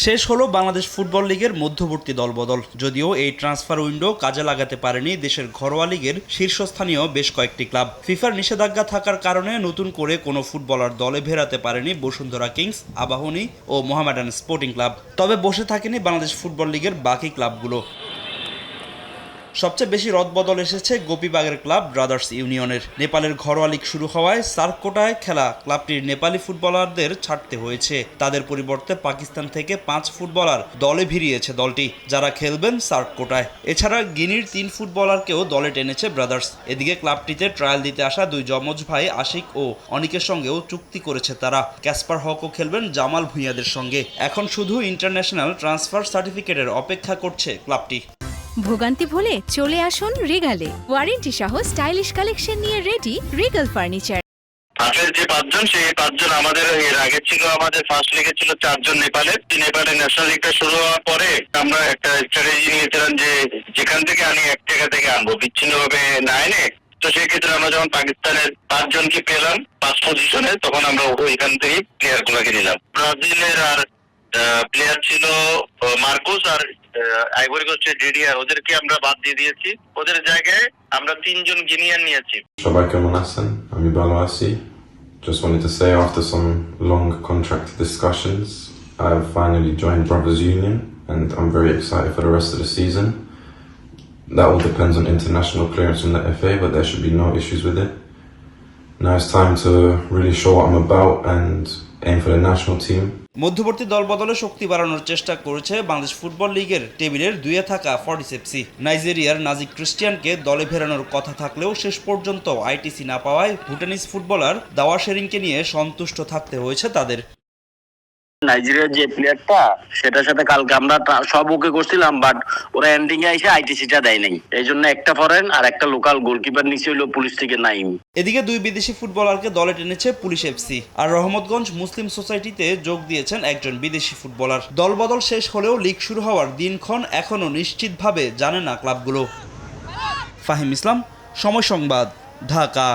শেষ হলো বাংলাদেশ ফুটবল লিগের মধ্যবর্তী দলবদল। যদিও এই ট্রান্সফার উইন্ডো কাজে লাগাতে পারেনি দেশের ঘরোয়া লিগের শীর্ষস্থানীয় বেশ কয়েকটি ক্লাব। ফিফার নিষেধাজ্ঞা থাকার কারণে নতুন করে কোনো ফুটবলার দলে ভেড়াতে পারেনি বসুন্ধরা কিংস, আবাহনী ও মোহামেডান স্পোর্টিং ক্লাব। তবে বসে থাকেনি বাংলাদেশ ফুটবল লিগের বাকি ক্লাবগুলো। সবচেয়ে বেশি রদবদল এসেছে গোপীবাগের ক্লাব ব্রাদার্স ইউনিয়নের। নেপালের ঘরোয়া লিগ শুরু হওয়ায় সার্ক কোটায় খেলা ক্লাবটির নেপালি ফুটবলারদের ছাড়তে হয়েছে। তাদের পরিবর্তে পাকিস্তান থেকে 5 ফুটবলার দলে ভিড়িয়েছে দলটি, যারা খেলবেন সার্ক কোটায়। এছাড়া গিনির 3 ফুটবলারকেও দলে টেনেছে ব্রাদার্স। এদিকে ক্লাবটিতে ট্রায়াল দিতে আসা 2 যমজ ভাই আশিক ও অনিকের সঙ্গেও চুক্তি করেছে তারা। ক্যাসপার হকও খেলবেন জামাল ভুঁইয়াদের সঙ্গে। এখন শুধু ইন্টারন্যাশনাল ট্রান্সফার সার্টিফিকেটের অপেক্ষা করছে ক্লাবটি। ভোগান্তি ভুলে চলে আসুন রিগালে। ওয়ারেন্টি সহ স্টাইলিশ কালেকশন নিয়ে রেডি রিগাল ফার্নিচার। আগের যে 5 জন সেই 5 জন আমাদের এর আগে ছিল, আমাদের ফার্স্ট লিগে ছিল 4 জন নেপালের ন্যাশনাল লিগটা শুরু হওয়ার পরে আমরা একটা স্ট্র্যাটেজি নিয়েছিলাম যে যেখান থেকে আনি এক জায়গা থেকে আনবো, বিচ্ছিন্নভাবে না এনে। তো সেই ক্ষেত্রে আমরা যখন পাকিস্তানের 5 জনকে পেলাম 5 পজিশনে, তখন আমরা ওইখান থেকে প্লেয়ার গুলাকে নিলাম। ব্রাজিলের আর প্লেয়ার ছিল মার্কোস আর আইভরি কোস্টের ডিডিআর, ওদেরকে আমরা বাদ দিয়ে দিয়েছি। ওদের জায়গায় আমরা 3 জন গিনিয়ান নিয়েছি। সবাই কেমন আছেন? আমি ভালো আছি। Just wanted to say, after some long contract discussions, I have finally joined Brothers Union and I'm very excited for the rest of the season. That all depends on international clearance from the FA, but there should be no issues with it. Now it's time to really show what I'm about and aim for the national team. মধ্যবর্তী দলবদলে শক্তি বাড়ানোর চেষ্টা করেছে Bangladesh football লিগের টেবিলের 2-এ থাকা Fortis FC. নাইজেরিয়ার নাজিক ক্রিস্টিয়ানকে দলে ফেরানোর কথা থাকলেও শেষ পর্যন্ত আইটিসি না পাওয়ায় ভুটানিজ ফুটবলার দাওয়া শেরিংকে নিয়ে সন্তুষ্ট থাকতে হয়েছে তাদের। নাইজেরিয়ার যে প্লেয়ারটা, সেটার সাথে কালকে আমরা সব ওকে করছিলাম, বাট ওরা এন্ডিং এ এসে আইটিসিটা দেয় নাই। এই জন্য একটা ফরেন আর একটা লোকাল গোলকিপার নিচে হইলো পুলিশ থেকে নাইম। এদিকে 2 বিদেশি ফুটবলারকে দলে টেনেছে পুলিশ এফসি। আর রহমতগঞ্জ মুসলিম সোসাইটিতে যোগ দিয়েছেন একজন বিদেশি ফুটবলার। দলবদল শেষ হলেও লিগ শুরু হওয়ার দিনক্ষণ এখনও নিশ্চিতভাবে জানে না ক্লাবগুলো। ফাহিম ইসলাম, সময় সংবাদ, ঢাকা।